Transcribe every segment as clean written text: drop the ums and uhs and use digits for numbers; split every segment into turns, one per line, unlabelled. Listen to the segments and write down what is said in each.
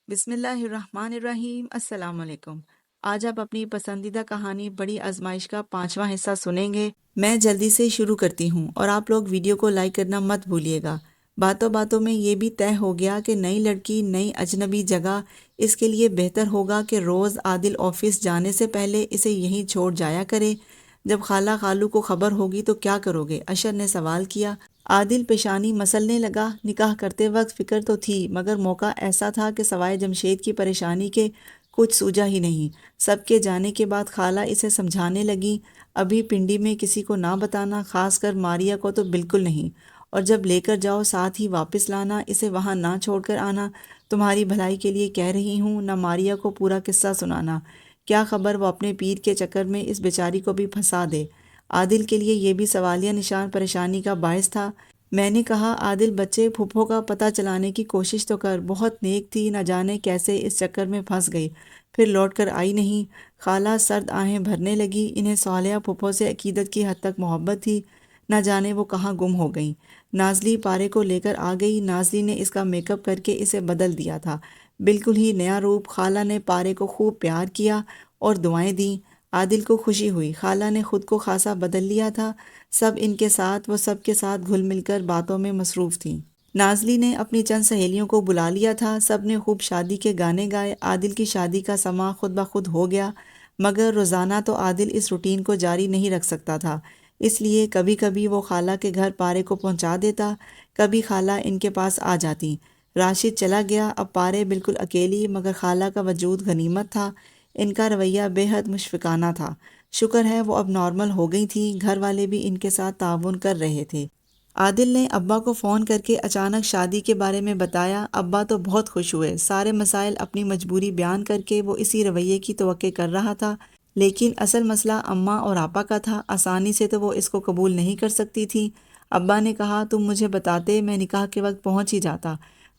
بسم اللہ الرحمن الرحیم۔ السلام علیکم۔ آج آپ اپنی پسندیدہ کہانی بڑی آزمائش کا 5واں حصہ سنیں گے۔ میں جلدی سے شروع کرتی ہوں اور آپ لوگ ویڈیو کو لائک کرنا مت بھولیے گا۔ باتوں باتوں میں یہ بھی طے ہو گیا کہ نئی لڑکی نئی اجنبی جگہ، اس کے لیے بہتر ہوگا کہ روز عادل آفس جانے سے پہلے اسے یہیں چھوڑ جایا کرے۔ جب خالہ خالو کو خبر ہوگی تو کیا کرو گے؟ اشر نے سوال کیا۔ عادل پیشانی مسلنے لگا۔ نکاح کرتے وقت فکر تو تھی، مگر موقع ایسا تھا کہ سوائے جمشید کی پریشانی کے کچھ سوجا ہی نہیں۔ سب کے جانے کے بعد خالہ اسے سمجھانے لگی، ابھی پنڈی میں کسی کو نہ بتانا، خاص کر ماریا کو تو بالکل نہیں، اور جب لے کر جاؤ ساتھ ہی واپس لانا، اسے وہاں نہ چھوڑ کر آنا، تمہاری بھلائی کے لیے کہہ رہی ہوں۔ نہ ماریا کو پورا قصہ سنانا، کیا خبر وہ اپنے پیر کے چکر میں اس بیچاری کو بھی پھنسا دے۔ عادل کے لیے یہ بھی سوالیہ نشان پریشانی کا باعث تھا۔ میں نے کہا، عادل بچے، پھپھو کا پتہ چلانے کی کوشش تو کر، بہت نیک تھی، نہ جانے کیسے اس چکر میں پھنس گئی، پھر لوٹ کر آئی نہیں۔ خالہ سرد آہیں بھرنے لگی۔ انہیں صالحہ پھپھو سے عقیدت کی حد تک محبت تھی، نہ جانے وہ کہاں گم ہو گئیں۔ نازلی پارے کو لے کر آ گئی۔ نازلی نے اس کا میک اپ کر کے اسے بدل دیا تھا، بالکل ہی نیا روپ۔ خالہ نے پارے کو خوب پیار کیا اور دعائیں دیں۔ عادل کو خوشی ہوئی، خالہ نے خود کو خاصا بدل لیا تھا۔ سب ان کے ساتھ، وہ سب کے ساتھ گھل مل کر باتوں میں مصروف تھیں۔ نازلی نے اپنی چند سہیلیوں کو بلا لیا تھا، سب نے خوب شادی کے گانے گائے۔ عادل کی شادی کا سماں خود بخود ہو گیا، مگر روزانہ تو عادل اس روٹین کو جاری نہیں رکھ سکتا تھا، اس لیے کبھی کبھی وہ خالہ کے گھر پارے کو پہنچا دیتا، کبھی خالہ ان کے پاس آ جاتی۔ راشد چلا گیا، اب پارے بالکل اکیلی، مگر خالہ کا وجود غنیمت تھا۔ ان کا رویہ بے حد مشفقانہ تھا۔ شکر ہے وہ اب نارمل ہو گئی تھیں، گھر والے بھی ان کے ساتھ تعاون کر رہے تھے۔ عادل نے ابا کو فون کر کے اچانک شادی کے بارے میں بتایا۔ ابا تو بہت خوش ہوئے۔ سارے مسائل اپنی مجبوری بیان کر کے وہ اسی رویے کی توقع کر رہا تھا، لیکن اصل مسئلہ اماں اور آپا کا تھا۔ آسانی سے تو وہ اس کو قبول نہیں کر سکتی تھی۔ ابا نے کہا، تم مجھے بتاتے، میں نکاح کے وقت پہنچ ہی جاتا۔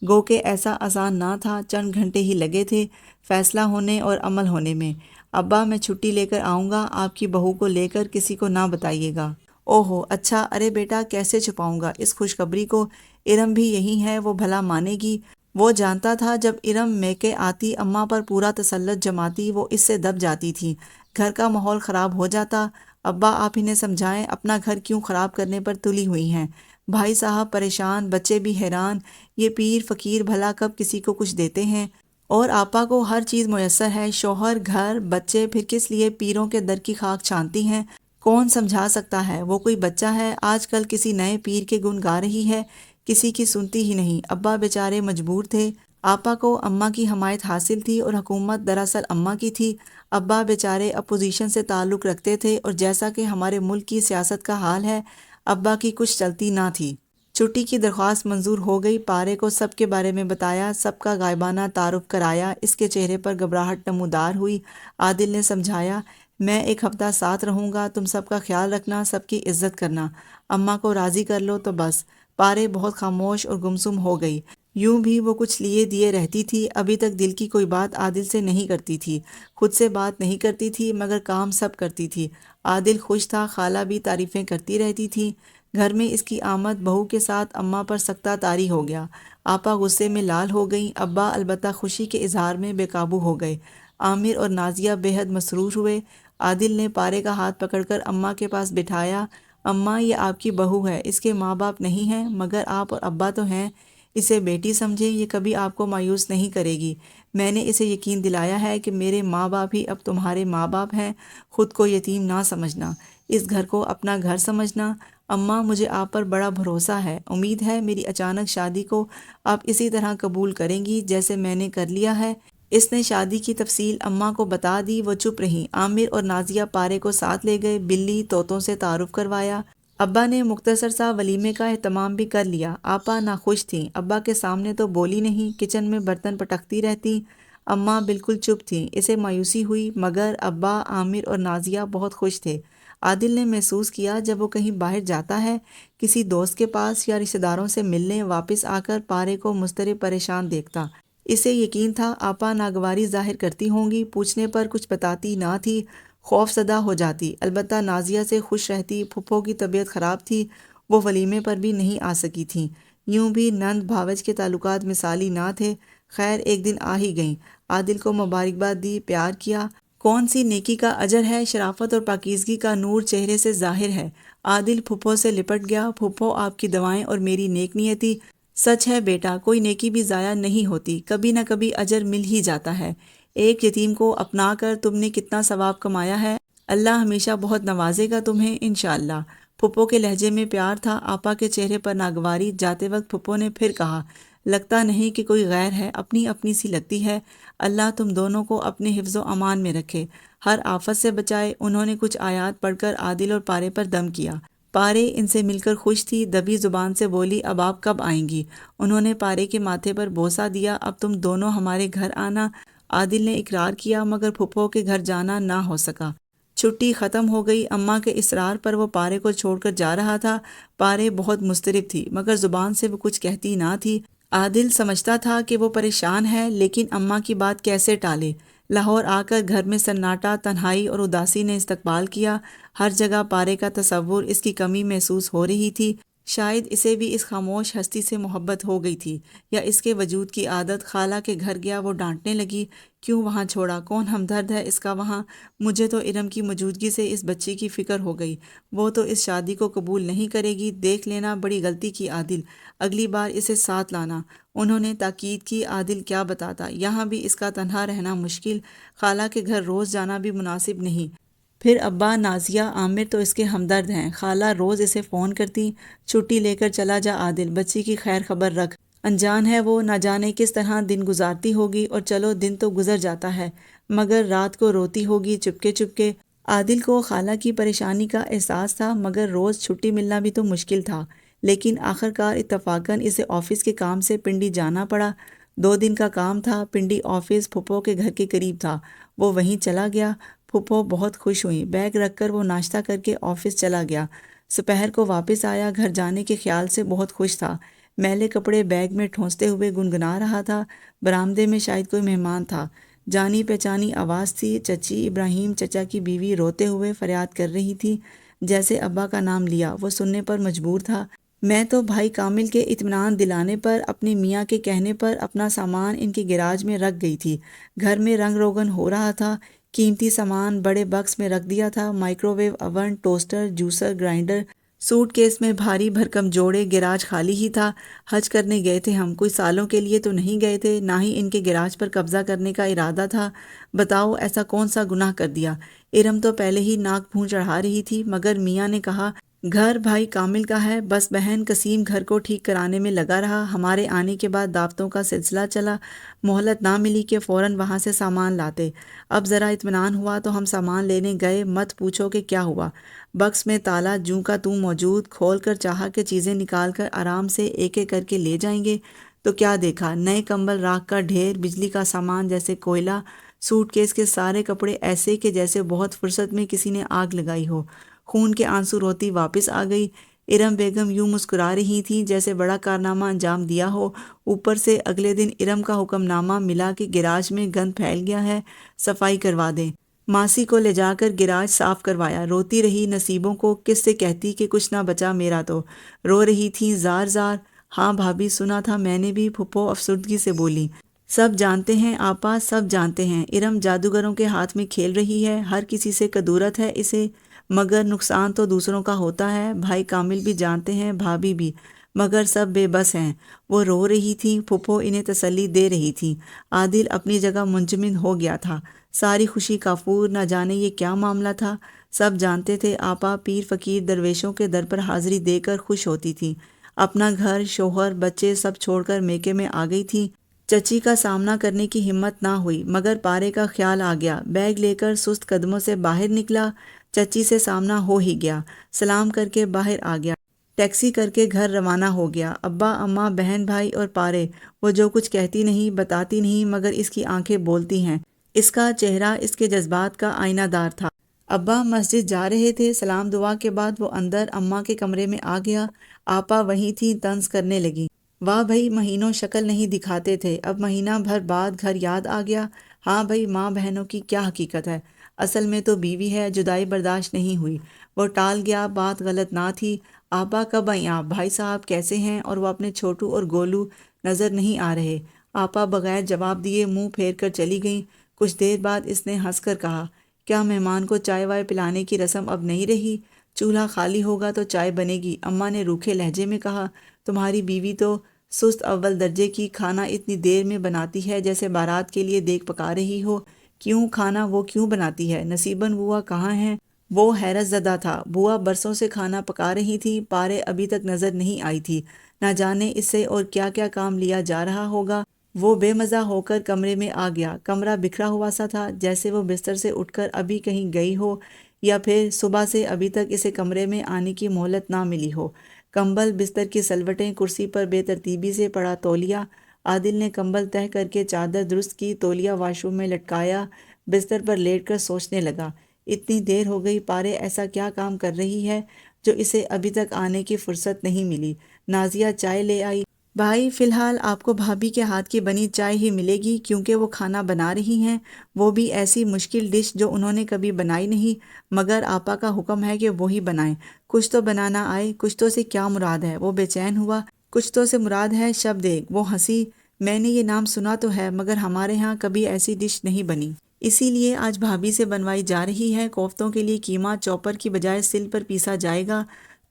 گو کہ ایسا آسان نہ تھا، چند گھنٹے ہی لگے تھے فیصلہ ہونے اور عمل ہونے میں۔ ابا، میں چھٹی لے کر آؤں گا، آپ کی بہو کو لے کر کسی کو نہ بتائیے گا۔ اوہو اچھا، ارے بیٹا کیسے چھپاؤں گا اس خوشخبری کو؟ ارم بھی یہی ہے، وہ بھلا مانے گی؟ وہ جانتا تھا جب ارم میکے آتی، اماں پر پورا تسلط جماتی، وہ اس سے دب جاتی تھی، گھر کا ماحول خراب ہو جاتا۔ ابا آپ انہیں سمجھائیں، اپنا گھر کیوں خراب کرنے پر تلی ہوئی ہیں؟ بھائی صاحب پریشان، بچے بھی حیران، یہ پیر فقیر بھلا کب کسی کو کچھ دیتے ہیں؟ اور آپا کو ہر چیز میسر ہے، شوہر، گھر، بچے، پھر کس لیے پیروں کے در کی خاک چھانتی ہیں؟ کون سمجھا سکتا ہے؟ وہ کوئی بچہ ہے؟ آج کل کسی نئے پیر کے گن گا رہی ہے، کسی کی سنتی ہی نہیں۔ ابا بیچارے مجبور تھے۔ آپا کو اماں کی حمایت حاصل تھی اور حکومت دراصل اماں کی تھی۔ ابا بیچارے اپوزیشن سے تعلق رکھتے تھے، اور جیسا کہ ہمارے ملک کی سیاست کا حال ہے، ابا کی کچھ چلتی نہ تھی۔ چھٹی کی درخواست منظور ہو گئی۔ پارے کو سب کے بارے میں بتایا، سب کا غائبانہ تعارف کرایا۔ اس کے چہرے پر گھبراہٹ نمودار ہوئی۔ عادل نے سمجھایا، میں ایک ہفتہ ساتھ رہوں گا، تم سب کا خیال رکھنا، سب کی عزت کرنا، اماں کو راضی کر لو تو بس۔ پارے بہت خاموش اور گمسم ہو گئی۔ یوں بھی وہ کچھ لیے دیے رہتی تھی، ابھی تک دل کی کوئی بات عادل سے نہیں کرتی تھی، خود سے بات نہیں کرتی تھی، مگر کام سب کرتی تھی۔ عادل خوش تھا، خالہ بھی تعریفیں کرتی رہتی تھی۔ گھر میں اس کی آمد بہو کے ساتھ اماں پر سکتہ طاری ہو گیا۔ آپا غصے میں لال ہو گئیں، ابا البتہ خوشی کے اظہار میں بے قابو ہو گئے۔ عامر اور نازیہ بے حد مسرور ہوئے۔ عادل نے پارے کا ہاتھ پکڑ کر اماں کے پاس بٹھایا۔ اماں، یہ آپ کی بہو ہے، اس کے ماں باپ نہیں ہیں، مگر آپ اور ابا تو ہیں، اسے بیٹی سمجھیں، یہ کبھی آپ کو مایوس نہیں کرے گی۔ میں نے اسے یقین دلایا ہے کہ میرے ماں باپ ہی اب تمہارے ماں باپ ہیں، خود کو یتیم نہ سمجھنا، اس گھر کو اپنا گھر سمجھنا۔ اماں، مجھے آپ پر بڑا بھروسہ ہے، امید ہے میری اچانک شادی کو آپ اسی طرح قبول کریں گی جیسے میں نے کر لیا ہے۔ اس نے شادی کی تفصیل اماں کو بتا دی، وہ چپ رہیں۔ عامر اور نازیہ پارے کو ساتھ لے گئے، بلی طوطوں سے تعارف کروایا۔ ابا نے مختصر سا ولیمے کا اہتمام بھی کر لیا۔ آپا ناخوش تھیں، ابا کے سامنے تو بولی نہیں، کچن میں برتن پٹکتی رہتی۔ اماں بالکل چپ تھیں، اسے مایوسی ہوئی، مگر ابا، عامر اور نازیہ بہت خوش تھے۔ عادل نے محسوس کیا جب وہ کہیں باہر جاتا ہے، کسی دوست کے پاس یا رشتہ داروں سے ملنے، واپس آ کر پارے کو مضطرب پریشان دیکھتا۔ اسے یقین تھا آپا ناگواری ظاہر کرتی ہوں گی، پوچھنے پر کچھ بتاتی نہ تھی، خوف زدہ ہو جاتی۔ البتہ نازیہ سے خوش رہتی، پھپھو کی طبیعت خراب تھی، وہ ولیمے پر بھی نہیں آ سکی تھیں۔ یوں بھی نند بھاوج کے تعلقات مثالی نہ تھے، خیر ایک دن آ ہی گئیں۔ عادل کو مبارکباد دی، پیار کیا۔ کون سی نیکی کا اجر ہے، شرافت اور پاکیزگی کا نور چہرے سے ظاہر ہے۔ عادل پھپھو سے لپٹ گیا۔ پھپھو آپ کی دعائیں اور میری نیک نیتی۔ سچ ہے بیٹا، کوئی نیکی بھی ضائع نہیں ہوتی، کبھی نہ کبھی اجر مل ہی جاتا ہے۔ ایک یتیم کو اپنا کر تم نے کتنا ثواب کمایا ہے، اللہ ہمیشہ بہت نوازے گا تمہیں انشاءاللہ۔ پھپھو کے لہجے میں پیار تھا۔ آپا کے چہرے پر ناگواری جاتے وقت پھپھو نے پھر کہا، لگتا نہیں کہ کوئی غیر ہے، اپنی اپنی سی لگتی ہے، اللہ تم دونوں کو اپنے حفظ و امان میں رکھے، ہر آفت سے بچائے۔ انہوں نے کچھ آیات پڑھ کر عادل اور پارے پر دم کیا۔ پارے ان سے مل کر خوش تھی، دبی زبان سے بولی، اب آپ کب آئیں گی؟ انہوں نے پارے کے ماتھے پر بوسہ دیا، اب تم دونوں ہمارے گھر آنا۔ عادل نے اقرار کیا، مگر پھپھو کے گھر جانا نہ ہو سکا۔ چھٹی ختم ہو گئی۔ اماں کے اصرار پر وہ پارے کو چھوڑ کر جا رہا تھا۔ پارے بہت مضطرب تھی، مگر زبان سے وہ کچھ کہتی نہ تھی۔ عادل سمجھتا تھا کہ وہ پریشان ہے، لیکن اماں کی بات کیسے ٹالے؟ لاہور آ کر گھر میں سناٹا، تنہائی اور اداسی نے استقبال کیا۔ ہر جگہ پارے کا تصور، اس کی کمی محسوس ہو رہی تھی۔ شاید اسے بھی اس خاموش ہستی سے محبت ہو گئی تھی، یا اس کے وجود کی عادت۔ خالہ کے گھر گیا، وہ ڈانٹنے لگی، کیوں وہاں چھوڑا، کون ہمدرد ہے اس کا وہاں؟ مجھے تو ارم کی موجودگی سے اس بچی کی فکر ہو گئی، وہ تو اس شادی کو قبول نہیں کرے گی، دیکھ لینا بڑی غلطی کی عادل، اگلی بار اسے ساتھ لانا۔ انہوں نے تاکید کی۔ عادل کیا بتاتا، یہاں بھی اس کا تنہا رہنا مشکل، خالہ کے گھر روز جانا بھی مناسب نہیں، پھر ابا، نازیہ، عامر تو اس کے ہمدرد ہیں، خالہ روز اسے فون کرتی۔ چھٹی لے کر چلا جا عادل، بچی کی خیر خبر رکھ، انجان ہے وہ، نہ جانے کس طرح دن گزارتی ہوگی، اور چلو دن تو گزر جاتا ہے، مگر رات کو روتی ہوگی چپکے چپکے۔ عادل کو خالہ کی پریشانی کا احساس تھا، مگر روز چھٹی ملنا بھی تو مشکل تھا، لیکن آخرکار اتفاقاً اسے آفس کے کام سے پنڈی جانا پڑا۔ 2 دن کا کام تھا، پنڈی آفس پھپھو کے گھر کے قریب تھا، وہ وہیں چلا گیا۔ پھپھو بہت خوش ہوئیں، بیگ رکھ کر وہ ناشتہ کر کے آفس چلا گیا۔ دوپہر کو واپس آیا، گھر جانے کے خیال سے بہت خوش تھا، میلے کپڑے بیگ میں ٹھونستے ہوئے گنگنا رہا تھا۔ برآمدے میں شاید کوئی مہمان تھا، جانی پہچانی آواز تھی، چچی، ابراہیم چچا کی بیوی روتے ہوئے فریاد کر رہی تھی، جیسے ابا کا نام لیا وہ سننے پر مجبور تھا۔ میں تو بھائی کامل کے اطمینان دلانے پر، اپنے میاں کے کہنے پر اپنا سامان ان کے گیراج میں رکھ گئی تھی۔ گھر میں رنگ روگن ہو رہا تھا، قیمتی سامان بڑے باکس میں رکھ دیا تھا، microwave oven, toaster, juicer, grinder, suitcase میں بھاری بھرکم جوڑے۔ گیراج خالی ہی تھا۔ حج کرنے گئے تھے ہم، کوئی سالوں کے لیے تو نہیں گئے تھے، نہ ہی ان کے گیراج پر قبضہ کرنے کا ارادہ تھا۔ بتاؤ ایسا کون سا گناہ کر دیا؟ ارم تو پہلے ہی ناک منہ چڑھا رہی تھی، مگر میاں نے کہا، گھر بھائی کامل کا ہے، بس بہن قسیم گھر کو ٹھیک کرانے میں لگا رہا، ہمارے آنے کے بعد دعوتوں کا سلسلہ چلا، مہلت نہ ملی کہ فوراً وہاں سے سامان لاتے۔ اب ذرا اطمینان ہوا تو ہم سامان لینے گئے، مت پوچھو کہ کیا ہوا۔ بکس میں تالا جوں کا توں موجود، کھول کر چاہا کہ چیزیں نکال کر آرام سے ایک ایک کر کے لے جائیں گے، تو کیا دیکھا، نئے کمبل راکھ کا ڈھیر، بجلی کا سامان جیسے کوئلہ، سوٹ کیس کے سارے کپڑے ایسے کہ جیسے بہت فرصت میں کسی نے آگ لگائی ہو۔ خون کے آنسو روتی واپس آ گئی۔ ارم بیگم یوں مسکرا رہی تھیں جیسے بڑا کارنامہ انجام دیا ہو۔ اوپر سے اگلے دن ارم کا حکم نامہ ملا کہ گیراج میں گند پھیل گیا ہے، صفائی کروا دیں۔ ماسی کو لے جا کر گیراج صاف کروایا۔ روتی رہی، نصیبوں کو کس سے کہتی کہ کچھ نہ بچا میرا تو۔ رو رہی تھیں زار زار۔ ہاں بھابھی، سنا تھا میں نے بھی، پھپھو افسردگی سے بولی۔ سب جانتے ہیں آپا، سب جانتے ہیں، ارم جادوگروں کے ہاتھ میں کھیل رہی ہے، ہر کسی سے کدورت ہے اسے، مگر نقصان تو دوسروں کا ہوتا ہے، بھائی کامل بھی جانتے ہیں، بھابھی بھی، مگر سب بے بس ہیں۔ وہ رو رہی تھیں، پھپھو انہیں تسلی دے رہی تھیں۔ عادل اپنی جگہ منجمد ہو گیا تھا، ساری خوشی کافور، نہ جانے یہ کیا معاملہ تھا۔ سب جانتے تھے آپا پیر فقیر درویشوں کے در پر حاضری دے کر خوش ہوتی تھیں، اپنا گھر، شوہر، بچے سب چھوڑ کر میکے میں آ گئی تھیں۔ چچی کا سامنا کرنے کی ہمت نہ ہوئی، مگر پارے کا خیال آ گیا، بیگ لے کر سست قدموں سے باہر نکلا۔ چچی سے سامنا ہو ہی گیا، سلام کر کے باہر آ گیا، ٹیکسی کر کے گھر روانہ ہو گیا۔ ابا، اماں، بہن بھائی اور پارے، وہ جو کچھ کہتی نہیں، بتاتی نہیں، مگر اس کی آنکھیں بولتی ہیں، اس کا چہرہ اس کے جذبات کا آئینہ دار تھا۔ ابا مسجد جا رہے تھے، سلام دعا کے بعد وہ اندر اماں کے کمرے میں آ گیا۔ آپا وہیں تھیں، طنز کرنے لگی، واہ بھئی، مہینوں شکل نہیں دکھاتے تھے، اب مہینہ بھر بعد گھر یاد آ گیا۔ ہاں بھئی، ماں بہنوں کی کیا حقیقت ہے، اصل میں تو بیوی ہے، جدائی برداشت نہیں ہوئی۔ وہ ٹال گیا، بات غلط نہ تھی۔ آپا کب آئیں آپ، بھائی صاحب کیسے ہیں، اور وہ اپنے چھوٹو اور گولو نظر نہیں آ رہے۔ آپا بغیر جواب دیے منہ پھیر کر چلی گئیں۔ کچھ دیر بعد اس نے ہنس کر کہا، کیا مہمان کو چائے وائے پلانے کی رسم اب نہیں رہی؟ چولہا خالی ہوگا تو چائے بنے گی۔ اماں نے روکھے لہجے میں کہا، تمہاری بیوی تو سست اول درجے کی، کھانا اتنی دیر میں بناتی ہے جیسے بارات کے لیے دیگ پکا رہی ہو۔ کیوں کھانا وہ کیوں بناتی ہے؟ نصیبن بوا کہاں ہیں؟ وہ حیرت زدہ تھا۔ بوا برسوں سے کھانا پکا رہی تھی، پارے ابھی تک نظر نہیں آئی تھی۔ نہ جانے اس سے اور کیا کیا کام لیا جا رہا ہوگا۔ وہ بے مزہ ہو کر کمرے میں آ گیا۔ کمرہ بکھرا ہوا سا تھا، جیسے وہ بستر سے اٹھ کر ابھی کہیں گئی ہو یا پھر صبح سے ابھی تک اسے کمرے میں آنے کی مہلت نہ ملی ہو۔ کمبل، بستر کی سلوٹیں، کرسی پر بے ترتیبی سے پڑا تولیہ۔ عادل نے کمبل تہہ کر کے چادر درست کی، تولیہ واش روم میں لٹکایا، بستر پر لیٹ کر سوچنے لگا، اتنی دیر ہو گئی، پارے ایسا کیا کام کر رہی ہے جو اسے ابھی تک آنے کی فرصت نہیں ملی۔ نازیہ چائے لے آئی۔ بھائی فی الحال آپ کو بھابھی کے ہاتھ کی بنی چائے ہی ملے گی، کیونکہ وہ کھانا بنا رہی ہیں، وہ بھی ایسی مشکل ڈش جو انہوں نے کبھی بنائی نہیں، مگر آپا کا حکم ہے کہ وہی بنائیں۔ کچھ تو بنانا آئے۔ کچھ تو سے کیا مراد ہے؟ وہ بے چین ہوا۔ کچھ تو سے مراد ہے شب دیگ۔ وہ ہنسی، میں نے یہ نام سنا تو ہے، مگر ہمارے ہاں کبھی ایسی ڈش نہیں بنی، اسی لیے آج بھابھی سے بنوائی جا رہی ہے۔ کوفتوں کے لیے قیمہ چوپر کی بجائے سل پر پیسا جائے گا۔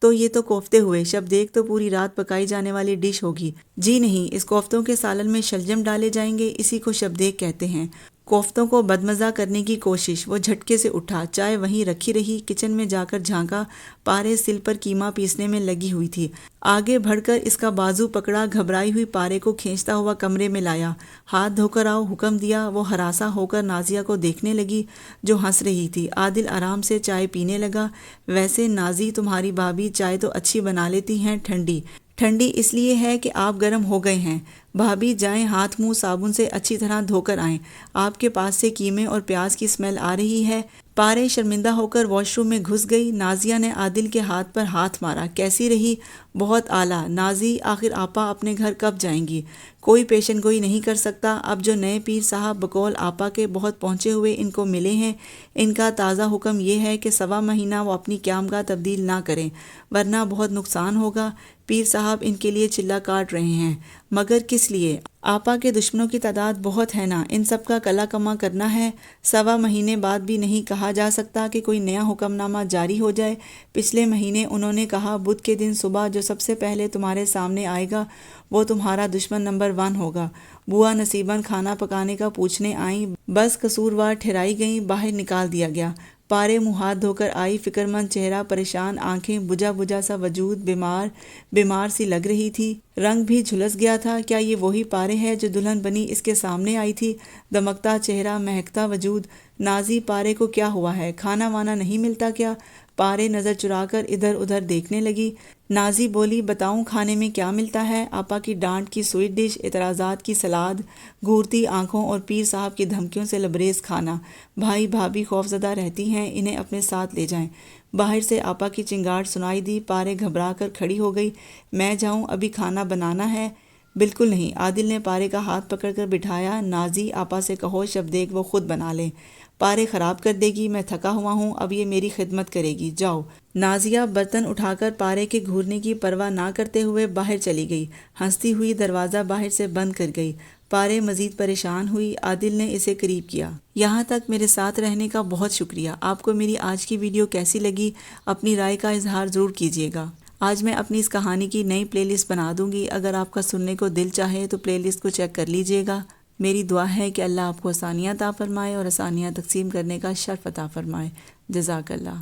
تو یہ تو کوفتے ہوئے، شب دیگ تو پوری رات پکائی جانے والی ڈش ہوگی۔ جی نہیں، اس کوفتوں کے سالن میں شلجم ڈالے جائیں گے، اسی کو شب دیگ کہتے ہیں۔ کوفتوں کو بدمزہ کرنے کی کوشش۔ وہ جھٹکے سے اٹھا، چائے وہیں رکھی رہی، کچن میں جا کر جھانکا، پارے سل پر قیمہ پیسنے میں لگی ہوئی تھی۔ آگے بڑھ کر اس کا بازو پکڑا، گھبرائی ہوئی پارے کو کھینچتا ہوا کمرے میں لایا۔ ہاتھ دھو کر آؤ، حکم دیا۔ وہ ہراساں ہو کر نازیہ کو دیکھنے لگی جو ہنس رہی تھی۔ عادل آرام سے چائے پینے لگا۔ ویسے نازی، تمہاری بھابھی چائے تو اچھی بنا لیتی ہیں، ٹھنڈی ٹھنڈی اس لیے ہے کہ آپ گرم ہو گئے ہیں۔ بھابھی جائیں، ہاتھ منہ صابن سے اچھی طرح دھو کر آئیں، آپ کے پاس سے قیمے اور پیاز کی اسمیل آ رہی ہے۔ پارے شرمندہ ہو کر واش روم میں گھس گئی۔ نازیہ نے عادل کے ہاتھ پر ہاتھ مارا، کیسی رہی؟ بہت اعلیٰ۔ نازی، آخر آپا اپنے گھر کب جائیں گی؟ کوئی پیشن گوئی نہیں کر سکتا۔ اب جو نئے پیر صاحب بقول آپا کے بہت پہنچے ہوئے ان کو ملے ہیں، ان کا تازہ حکم یہ ہے کہ 1.25 مہینہ وہ اپنی قیامگاہ تبدیل نہ کریں، ورنہ بہت نقصان ہوگا۔ پیر صاحب ان کے لیے چلہ کاٹ رہے ہیں، مگر کس لیے؟ آپا کے دشمنوں کی تعداد بہت ہے نا، ان سب کا کلا کما کرنا ہے۔ 1.25 مہینے بعد بھی نہیں کہا جا سکتا کہ کوئی نیا حکم نامہ جاری ہو جائے۔ پچھلے مہینے انہوں نے کہا بدھ کے دن صبح جو سب سے پہلے تمہارے سامنے آئے گا وہ تمہارا دشمن نمبر 1 ہوگا۔ بوا نصیباً کھانا پکانے کا پوچھنے آئیں، بس قصوروار ٹھہرائی گئیں، باہر نکال دیا گیا۔ پارے منہ ہاتھ دھو کر آئی، فکر مند چہرہ، پریشان آنکھیں، بجھا بجھا سا وجود، بیمار سی لگ رہی تھی، رنگ بھی جھلس گیا تھا۔ کیا یہ وہی پارے ہے جو دلہن بنی اس کے سامنے آئی تھی؟ دمکتا چہرہ، مہکتا وجود۔ نازی، پارے کو کیا ہوا ہے؟ کھانا وانا نہیں ملتا کیا؟ پارے نظر چرا کر ادھر ادھر دیکھنے لگی۔ نازی بولی، بتاؤں کھانے میں کیا ملتا ہے؟ آپا کی ڈانٹ کی سویٹ ڈش، اعتراضات کی سلاد، گھورتی آنکھوں اور پیر صاحب کی دھمکیوں سے لبریز کھانا۔ بھائی بھابھی خوفزدہ رہتی ہیں، انہیں اپنے ساتھ لے جائیں۔ باہر سے آپا کی چنگاڑ سنائی دی۔ پارے گھبرا کر کھڑی ہو گئی۔ میں جاؤں؟ ابھی کھانا بنانا ہے۔ بالکل نہیں، عادل نے پارے کا ہاتھ پکڑ کر بٹھایا۔ نازی، آپا سے کہو شب دیگ وہ خود بنا لیں، پارے خراب کر دے گی، میں تھکا ہوا ہوں، اب یہ میری خدمت کرے گی، جاؤ۔ نازیہ برتن اٹھا کر پارے کے گھورنے کی پرواہ نہ کرتے ہوئے باہر چلی گئی، ہنستی ہوئی دروازہ باہر سے بند کر گئی۔ پارے مزید پریشان ہوئی۔ عادل نے اسے قریب کیا۔ یہاں تک میرے ساتھ رہنے کا بہت شکریہ۔ آپ کو میری آج کی ویڈیو کیسی لگی؟ اپنی رائے کا اظہار ضرور کیجیے گا۔ آج میں اپنی اس کہانی کی نئی پلے لسٹ بنا دوں گی، اگر آپ کا سننے کو دل چاہے تو پلے لسٹ کو چیک کر لیجیے گا۔ میری دعا ہے کہ اللہ آپ کو آسانیاں عطا فرمائے اور آسانیاں تقسیم کرنے کا شرف عطا فرمائے۔ جزاک اللہ۔